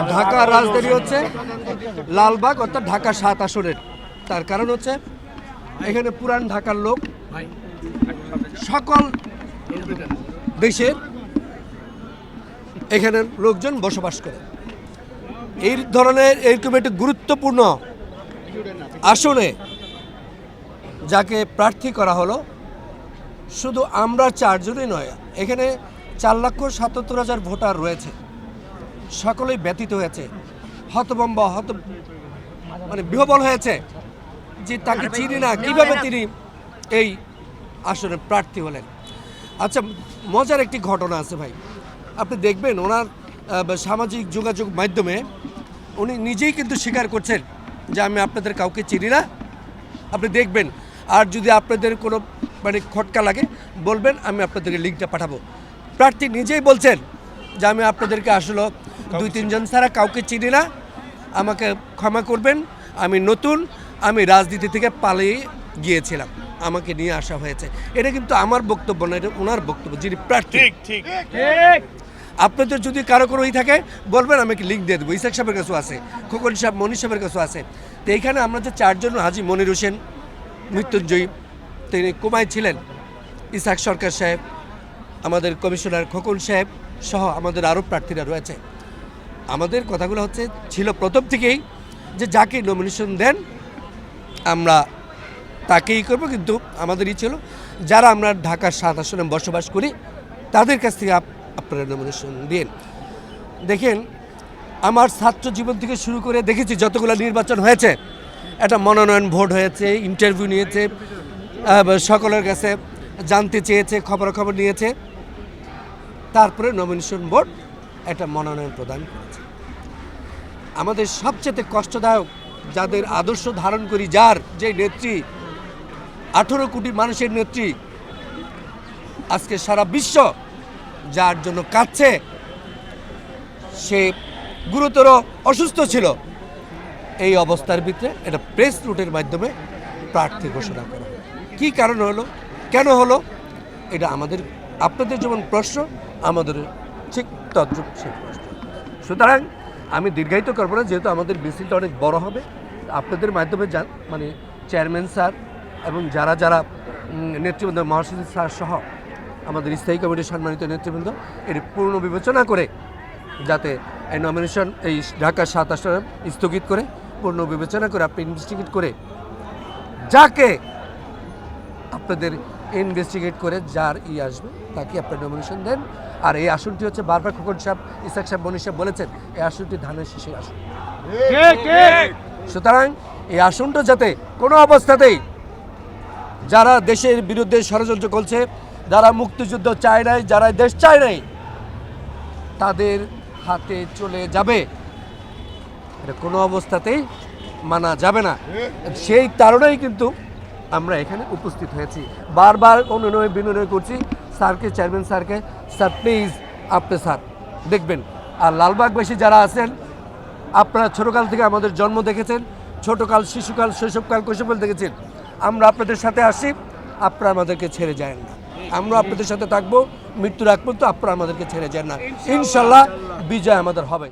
আর ঢাকার রাজধানী হচ্ছে লালবাগ, অর্থাৎ ঢাকা ৭ আসনের। তার কারণ হচ্ছে এখানে পুরান ঢাকার লোক সকল দেশের এখানের লোকজন বসবাস করে। এই ধরনের এরকম একটি গুরুত্বপূর্ণ আসনে যাকে প্রার্থী করা হলো, শুধু আমরা 4 জনই নয়, এখানে 4,77,000 ভোটার রয়েছে। সকলেই ব্যতীত হয়েছে, হতভম্ব মানে বিহ্বল হয়েছে যে তাকে চিনি না, কিভাবে তিনি এই আসনে প্রার্থী হলেন। আচ্ছা, মজার একটি ঘটনা আছে ভাই, আপনি দেখবেন ওনার সামাজিক যোগাযোগ মাধ্যমে উনি নিজেই কিন্তু স্বীকার করছেন যে আমি আপনাদের কাউকে চিনি না। আপনি দেখবেন, আর যদি আপনাদের কোনো মানে খটকা লাগে বলবেন, আমি আপনাদেরকে লিঙ্কটা পাঠাবো। প্রার্থী নিজেই বলছেন যে আমি আপনাদেরকে আসলে 2-3 জন ছাড়া কাউকে চিনি না, আমাকে ক্ষমা করবেন, আমি নতুন, আমি রাজনীতি থেকে পালিয়ে গিয়েছিলাম, আমাকে নিয়ে আসা হয়েছে। এটা কিন্তু আমার বক্তব্য না, এটা ওনার বক্তব্য, যিনি প্রার্থী। ঠিক। আপনাদের যদি কারো কোনো থাকে বলবেন, আমি কি লিঙ্ক দিয়ে দেবো। ইসাক সাহেবের কাছেও আছে, খোকন সাহেব, মনির সাহেবের কাছেও আছে। তো এইখানে আমরা যে 4 জন, হাজী মনির হোসেন মৃত্যুঞ্জয়ী, তিনি কুমায় ছিলেন, ইসাক সরকার সাহেব, আমাদের কমিশনার খোকন সাহেব সহ আমাদের আরও প্রার্থীরা রয়েছে। আমাদের কথাগুলো হচ্ছে ছিল প্রথম থেকেই যে যাকে নমিনেশন দেন আমরা তাকেই করব, কিন্তু আমাদেরই ছিল যারা আমরা ঢাকার 7 আসনে বসবাস করি তাদের কাছ থেকে আপনারা নমিনেশন দিন। দেখেন, আমার ছাত্র জীবন থেকে শুরু করে দেখেছি যতগুলো নির্বাচন হয়েছে, একটা মনোনয়ন ভোট হয়েছে, ইন্টারভিউ নিয়েছে, সকলের কাছে জানতে চেয়েছে, খবরাখবর নিয়েছে, তারপরে নমিনেশন বোর্ড একটা মনোনয়ন প্রদান করেছে। আমাদের সবচেয়ে কষ্টদায়ক, যাদের আদর্শ ধারণ করি, যার যে নেত্রী, 18 কোটি মানুষের নেত্রী, আজকে সারা বিশ্ব যার জন্য কাঁদছে, সে গুরুতর অসুস্থ ছিল। এই অবস্থার ভিতরে এটা প্রেস রুটের মাধ্যমে প্রার্থী ঘোষণা করা হলো। কী কারণ হলো, কেন হলো, এটা আমাদের আপনাদের যেমন প্রশ্ন, আমাদের ঠিক তদ্রুপ সেই প্রশ্ন। সুতরাং আমি দীর্ঘায়িত করবো না, যেহেতু আমাদের মিছিলটা অনেক বড় হবে। আপনাদের মাধ্যমে মানে চেয়ারম্যান স্যার এবং যারা যারা নেতৃবৃন্দ, মহাসচিব স্যার সহ আমাদের স্থায়ী কমিটির সম্মানিত নেতৃবৃন্দ এর পূর্ণ বিবেচনা করে যাতে এই নমিনেশন, এই ঢাকা 7 আসন স্থগিত করে পূর্ণ বিবেচনা করে আপনি ইনভেস্টিগেট করে যাকে আপনাদের ইনভেস্টিগেট করে যার আসবে তাকে আপনার নমিনেশন দেন। আর এই আসনটি হচ্ছে, বারবার খোকন সাহেব, ইসাক সাহেব, মনির সাহেব বলেছেন, এই আসনটি ধানের শীষের আসন। সুতরাং এই আসনটা যাতে কোনো অবস্থাতেই যারা দেশের বিরুদ্ধে ষড়যন্ত্র করছে, যারা মুক্তিযুদ্ধ চায় নাই, যারা দেশ চায় নাই, তাদের হাতে চলে যাবে, এটা কোনো অবস্থাতেই মানা যাবে না। সেই কারণেই কিন্তু আমরা এখানে উপস্থিত হয়েছি। বারবার অনুনয় বিনয় করছি স্যারকে, চেয়ারম্যান স্যারকে, স্যার প্লিজ আপনি স্যার দেখবেন। আর লালবাগবাসী যারা আছেন, আপনারা ছোটোকাল থেকে আমাদের জন্ম দেখেছেন, ছোটোকাল, শিশুকাল, শৈশবকাল, কৈশোরকাল দেখেছেন। আমরা আপনাদের সাথে আসি, আপনারা আমাদেরকে ছেড়ে যায় না, আমরা আপনাদের সাথে থাকবো মৃত্যুর আগ পর্যন্ত, আপনারা আমাদেরকে ছেড়ে যায় না। ইনশাল্লাহ বিজয় আমাদের হবে।